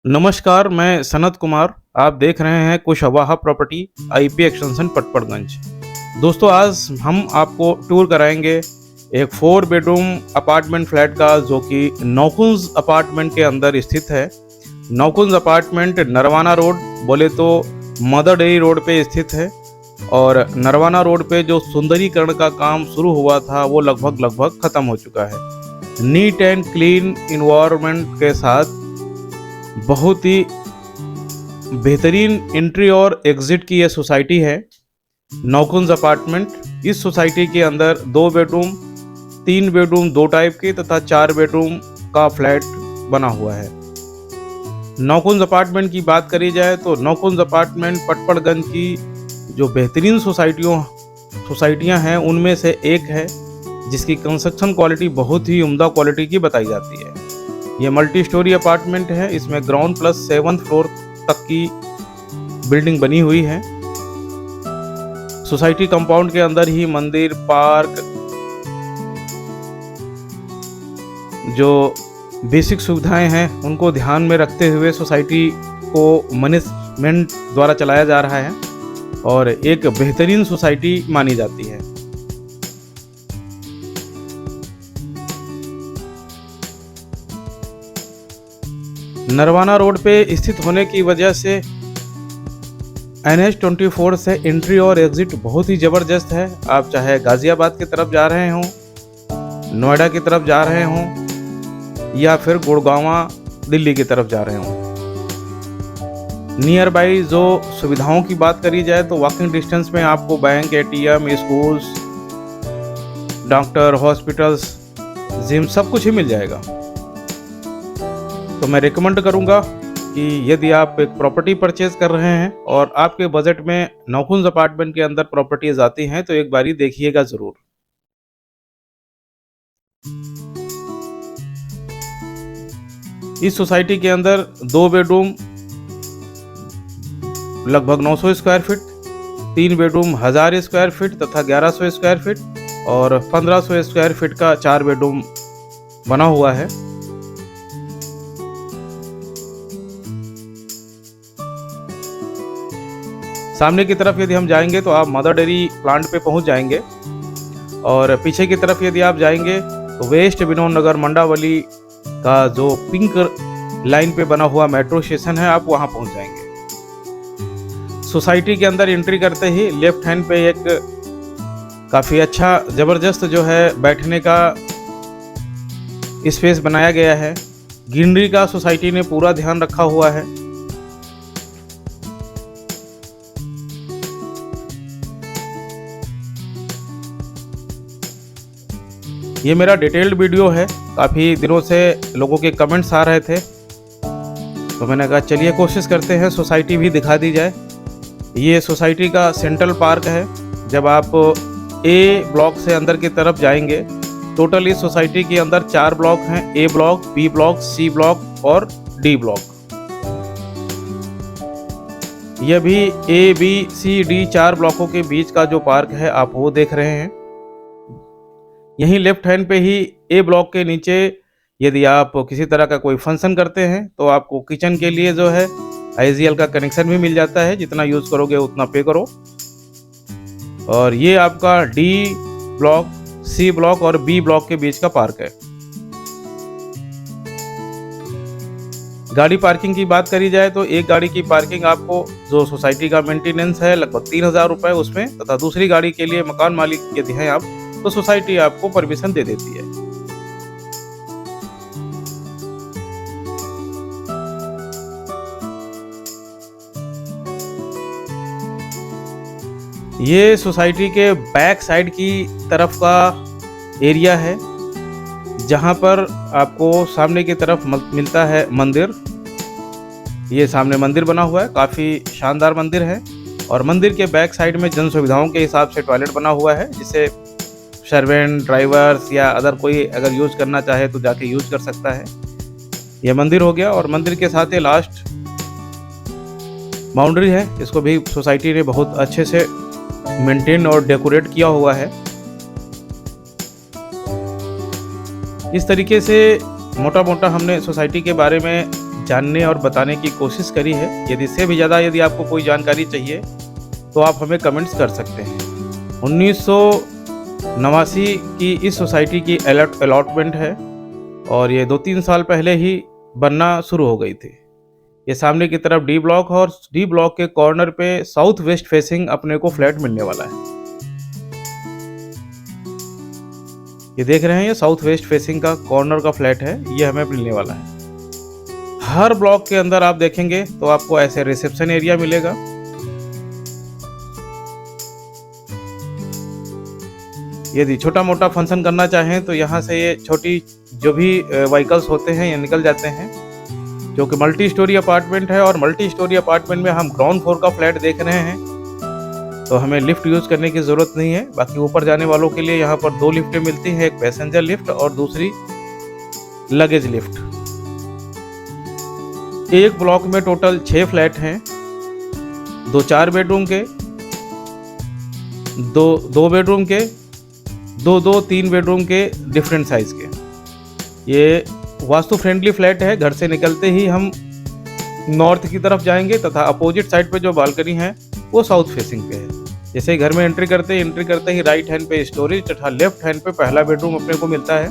नमस्कार, मैं सनत कुमार। आप देख रहे हैं Kushwaha property IP extension Patparganj. दोस्तों, आज हम आपको टूर कराएंगे एक 4 बेडरूम अपार्टमेंट फ्लैट का, जो कि नौकुंज अपार्टमेंट के अंदर स्थित है। नौकुंज अपार्टमेंट नरवाना रोड, बोले तो मदर डेयरी रोड पे स्थित है। और नरवाना रोड पे जो सुंदरीकरण का काम शुरू हुआ था वो लगभग खत्म हो चुका है। नीट एंड क्लीन इन्वायरमेंट के साथ बहुत ही बेहतरीन एंट्री और एग्जिट की यह सोसाइटी है, नौकुंज अपार्टमेंट। इस सोसाइटी के अंदर 2 बेडरूम, 3 बेडरूम 2 टाइप के तथा 4 बेडरूम का फ्लैट बना हुआ है। नौकुंज अपार्टमेंट की बात करी जाए तो नौकुंज अपार्टमेंट पटपड़गंज की जो बेहतरीन सोसाइटियां हैं उनमें से एक है, जिसकी कंस्ट्रक्शन क्वालिटी बहुत ही उम्दा क्वालिटी की बताई जाती है। ये मल्टी स्टोरी अपार्टमेंट है। इसमें ग्राउंड प्लस 7th फ्लोर तक की बिल्डिंग बनी हुई है। सोसाइटी कंपाउंड के अंदर ही मंदिर, पार्क, जो बेसिक सुविधाएं हैं उनको ध्यान में रखते हुए सोसाइटी को मैनेजमेंट द्वारा चलाया जा रहा है और एक बेहतरीन सोसाइटी मानी जाती है। नरवाना रोड पे स्थित होने की वजह से NH-24 से एंट्री और एग्जिट बहुत ही ज़बरदस्त है। आप चाहे गाज़ियाबाद की तरफ जा रहे हों, नोएडा की तरफ जा रहे हों या फिर गुड़गांव दिल्ली की तरफ जा रहे हों, नियर बाई जो सुविधाओं की बात करी जाए तो वॉकिंग डिस्टेंस में आपको bank, ATM, schools, doctor, hospitals, gym सब कुछ ही मिल जाएगा। तो मैं रिकमेंड करूंगा कि यदि आप एक प्रॉपर्टी परचेज कर रहे हैं और आपके बजट में नौकुंज अपार्टमेंट के अंदर प्रॉपर्टीज आती हैं तो एक बारी देखिएगा ज़रूर। इस सोसाइटी के अंदर 2 बेडरूम लगभग 900 square feet, 3 bedroom 1000 square feet तथा 1100 स्क्वायर फीट और 1500 स्क्वायर फीट का 4 बेडरूम बना हुआ है। सामने की तरफ यदि हम जाएंगे तो आप मदर डेयरी प्लांट पे पहुंच जाएंगे और पीछे की तरफ यदि आप जाएंगे तो वेस्ट विनोद नगर मंडावली का जो पिंक लाइन पे बना हुआ मेट्रो स्टेशन है, आप वहां पहुंच जाएंगे। सोसाइटी के अंदर एंट्री करते ही लेफ्ट हैंड पे एक काफ़ी अच्छा ज़बरदस्त जो है बैठने का स्पेस बनाया गया है। ग्रीनरी का सोसाइटी ने पूरा ध्यान रखा हुआ है। ये मेरा डिटेल्ड वीडियो है। काफ़ी दिनों से लोगों के कमेंट्स आ रहे थे तो मैंने कहा चलिए कोशिश करते हैं सोसाइटी भी दिखा दी जाए। ये सोसाइटी का सेंट्रल पार्क है। जब आप ए ब्लॉक से अंदर की तरफ जाएंगे, टोटल इस सोसाइटी के अंदर 4 ब्लॉक हैं, A block, B block, C block और डी ब्लॉक। यह भी A, B, C, D 4 ब्लॉकों के बीच का जो पार्क है आप वो देख रहे हैं। यहीं लेफ्ट हैंड पे ही ए ब्लॉक के नीचे यदि आप किसी तरह का कोई फंक्शन करते हैं तो आपको किचन के लिए जो है IGL का कनेक्शन भी मिल जाता है। जितना यूज़ करोगे उतना पे करो। और ये आपका D ब्लॉक, C ब्लॉक और B ब्लॉक के बीच का पार्क है। गाड़ी पार्किंग की बात करी जाए तो एक गाड़ी की पार्किंग आपको, जो सोसाइटी का मेंटेनेंस है, लगभग 3000 रुपये उसमें, तथा दूसरी गाड़ी के लिए मकान मालिक यदि हैं आप तो सोसाइटी आपको परमिशन दे देती है। ये सोसाइटी के बैक साइड की तरफ का एरिया है, जहां पर आपको सामने की तरफ मिलता है मंदिर। ये सामने मंदिर बना हुआ है, काफ़ी शानदार मंदिर है। और मंदिर के बैक साइड में जन सुविधाओं के हिसाब से टॉयलेट बना हुआ है, जिसे सर्वेंट, ड्राइवर्स या अदर कोई अगर यूज़ करना चाहे तो जाके यूज़ कर सकता है। यह मंदिर हो गया और मंदिर के साथ ही लास्ट बाउंड्री है। इसको भी सोसाइटी ने बहुत अच्छे से मेंटेन और डेकोरेट किया हुआ है। इस तरीके से मोटा मोटा हमने सोसाइटी के बारे में जानने और बताने की कोशिश करी है। यदि इससे भी ज़्यादा यदि आपको कोई जानकारी चाहिए तो आप हमें कमेंट्स कर सकते हैं। 1989 की इस सोसाइटी की अलॉटमेंट है और ये 2-3 साल पहले ही बनना शुरू हो गई थी। ये सामने की तरफ डी ब्लॉक है और डी ब्लॉक के कॉर्नर पे साउथ वेस्ट फेसिंग अपने को फ्लैट मिलने वाला है। ये देख रहे हैं, ये साउथ वेस्ट फेसिंग का कॉर्नर का फ्लैट है, ये हमें मिलने वाला है। हर ब्लॉक के अंदर आप देखेंगे तो आपको ऐसे रिसेप्शन एरिया मिलेगा। यदि छोटा मोटा फंक्शन करना चाहें तो यहाँ से ये छोटी जो भी व्हीकल्स होते हैं ये निकल जाते हैं, जो कि मल्टी स्टोरी अपार्टमेंट है। और मल्टी स्टोरी अपार्टमेंट में हम ग्राउंड फ्लोर का फ्लैट देख रहे हैं, तो हमें लिफ्ट यूज़ करने की ज़रूरत नहीं है। बाकी ऊपर जाने वालों के लिए यहाँ पर 2 लिफ्टें मिलती हैं, एक पैसेंजर लिफ्ट और दूसरी लगेज लिफ्ट। एक ब्लॉक में टोटल 6 फ्लैट हैं, 2 4 बेडरूम के, 2 बेडरूम के, 2 3 बेडरूम के, डिफरेंट साइज़ के। ये वास्तु फ्रेंडली फ्लैट है। घर से निकलते ही हम नॉर्थ की तरफ जाएंगे तथा अपोजिट साइड पे जो बालकनी है वो साउथ फेसिंग पे है। जैसे घर में एंट्री करते ही राइट हैंड पे स्टोरेज तथा लेफ्ट हैंड पे पहला बेडरूम अपने को मिलता है।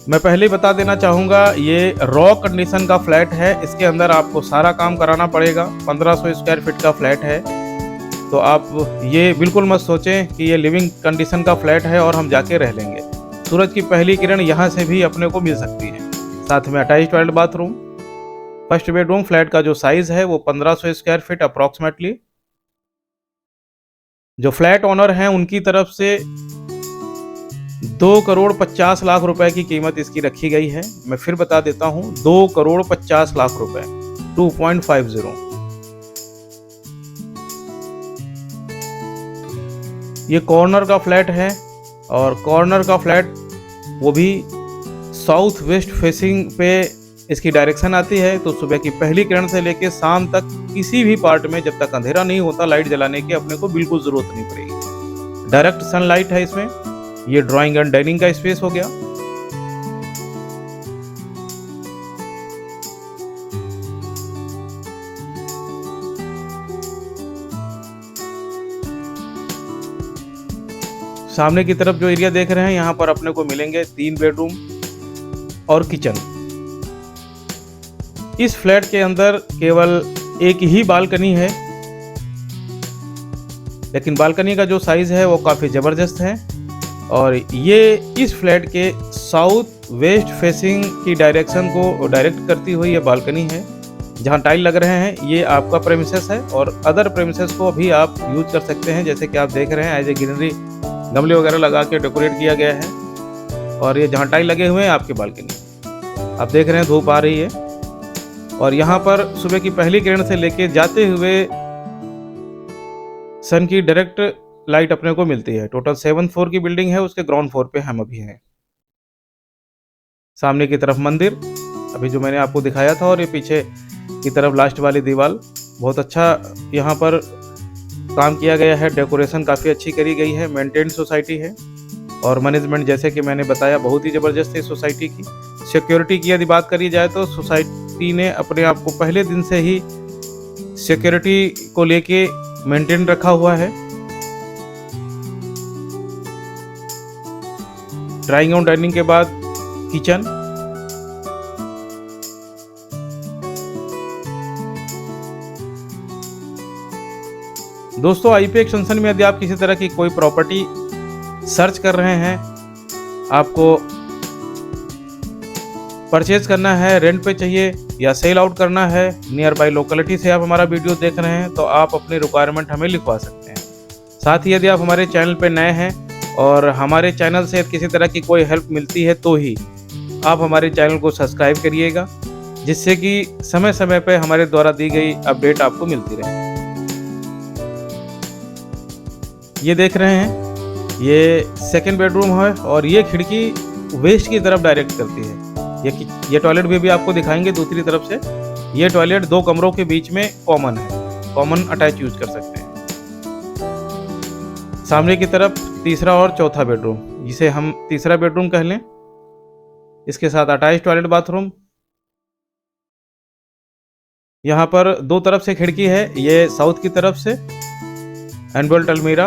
मैं पहले ही बता देना चाहूँगा, ये रॉ कंडीशन का फ्लैट है। इसके अंदर आपको सारा काम कराना पड़ेगा। 1500 स्क्वायर फीट का फ्लैट है, तो आप ये बिल्कुल मत सोचें कि ये लिविंग कंडीशन का फ्लैट है और हम जाके रह लेंगे। सूरज की पहली किरण यहाँ से भी अपने को मिल सकती है। साथ में attach toilet bathroom. First bedroom flat का जो साइज है वो 1500 स्क्वायर फीट अप्रॉक्सीमेटली। जो फ्लैट ओनर हैं उनकी तरफ से 2,50,00,000 रुपए की कीमत इसकी रखी गई है। मैं फिर बता देता हूँ, 2,50,00,000 रुपए, 2.50। ये कॉर्नर का फ्लैट है और कॉर्नर का फ्लैट वो भी साउथ वेस्ट फेसिंग पे इसकी डायरेक्शन आती है। तो सुबह की पहली किरण से लेकर शाम तक किसी भी पार्ट में जब तक अंधेरा नहीं होता लाइट जलाने की अपने को बिल्कुल ज़रूरत नहीं पड़ेगी। डायरेक्ट सनलाइट है इसमें। ये ड्राइंग एंड डाइनिंग का स्पेस हो गया। सामने की तरफ जो एरिया देख रहे हैं यहाँ पर अपने को मिलेंगे 3 बेडरूम और किचन। इस फ्लैट के अंदर केवल एक ही बालकनी है, लेकिन बालकनी का जो साइज है वो काफ़ी ज़बरदस्त है। और ये इस फ्लैट के साउथ वेस्ट फेसिंग की डायरेक्शन को डायरेक्ट करती हुई ये बालकनी है। जहाँ टाइल लग रहे हैं ये आपका प्रेमिसेस है और अदर प्रेमिसेस को भी आप यूज कर सकते हैं। जैसे कि आप देख रहे हैं एज ए ग्रीनरी गमले वगैरह लगा के डेकोरेट किया गया है। और ये जहाँ टाइल लगे हुए हैं आपकी बालकनी, आप देख रहे हैं धूप आ रही है। और यहाँ पर सुबह की पहली किरण से लेके जाते हुए सन की डायरेक्ट लाइट अपने को मिलती है। टोटल 7th फ्लोर की बिल्डिंग है, उसके ग्राउंड फ्लोर पे हम अभी हैं। सामने की तरफ मंदिर अभी जो मैंने आपको दिखाया था, और ये पीछे की तरफ लास्ट वाली दीवार बहुत अच्छा यहाँ पर काम किया गया है। डेकोरेशन काफ़ी अच्छी करी गई है। मेंटेन सोसाइटी है और मैनेजमेंट जैसे कि मैंने बताया बहुत ही ज़बरदस्त है सोसाइटी की। सिक्योरिटी की यदि बात करी जाए तो सोसाइटी ने अपने आप को पहले दिन से ही सिक्योरिटी को लेके मेंटेन रखा हुआ है। ड्राइंग और डाइनिंग के बाद किचन। दोस्तों, आईपी एक्सटेंशन में यदि आप किसी तरह की कोई प्रॉपर्टी सर्च कर रहे हैं, आपको परचेज करना है, रेंट पे चाहिए या सेल आउट करना है, नियर बाई लोकेलिटी से आप हमारा वीडियो देख रहे हैं, तो आप अपनी रिक्वायरमेंट हमें लिखवा सकते हैं। साथ ही यदि आप हमारे चैनल पे नए हैं और हमारे चैनल से किसी तरह की कोई हेल्प मिलती है तो ही आप हमारे चैनल को सब्सक्राइब करिएगा, जिससे कि समय समय पर हमारे द्वारा दी गई अपडेट आपको मिलती रहे। ये देख रहे हैं, ये सेकंड बेडरूम है और ये खिड़की वेस्ट की तरफ डायरेक्ट करती है। ये टॉयलेट भी आपको दिखाएंगे दूसरी तरफ से। ये टॉयलेट 2 कमरों के बीच में कॉमन है, कॉमन अटैच यूज कर सकते हैं। सामने की तरफ तीसरा और चौथा बेडरूम, जिसे हम तीसरा बेडरूम कह लें। इसके साथ अटैच टॉयलेट बाथरूम। यहाँ पर दो तरफ से खिड़की है, ये साउथ की तरफ से एनबल्ट अलमीरा,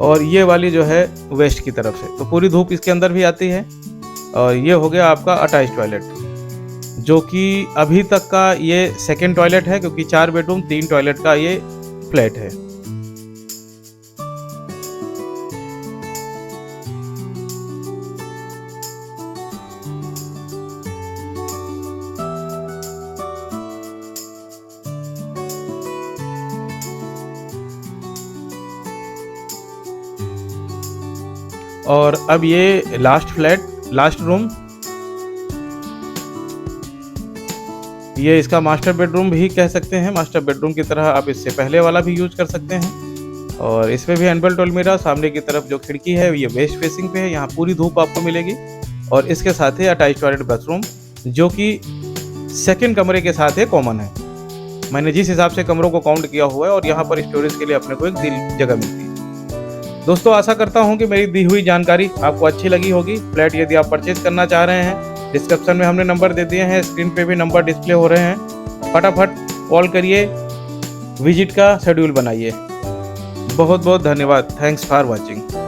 और ये वाली जो है वेस्ट की तरफ से, तो पूरी धूप इसके अंदर भी आती है। और ये हो गया आपका अटैच टॉयलेट, जो कि अभी तक का ये सेकंड टॉयलेट है, क्योंकि 4 बेडरूम 3 टॉयलेट का ये फ्लैट है। और अब ये लास्ट फ्लैट, लास्ट रूम, ये इसका मास्टर बेडरूम भी कह सकते हैं। मास्टर बेडरूम की तरह आप इससे पहले वाला भी यूज कर सकते हैं। और इसमें भी एनबल्ट अलमीरा, सामने की तरफ जो खिड़की है ये वेस्ट फेसिंग पे है, यहाँ पूरी धूप आपको मिलेगी। और इसके साथ ही अटैच टॉयलेट बाथरूम, जो कि सेकंड कमरे के साथ है, कॉमन है। मैंने जिस हिसाब से कमरों को काउंट किया हुआ है, और यहाँ पर स्टोरेज के लिए अपने को एक जगह मिलती है। दोस्तों आशा करता हूँ कि मेरी दी हुई जानकारी आपको अच्छी लगी होगी। फ्लैट यदि आप परचेज करना चाह रहे हैं, डिस्क्रिप्शन में हमने नंबर दे दिए हैं, स्क्रीन पे भी नंबर डिस्प्ले हो रहे हैं। फटाफट कॉल करिए, विजिट का शेड्यूल बनाइए। बहुत बहुत धन्यवाद। Thanks for watching.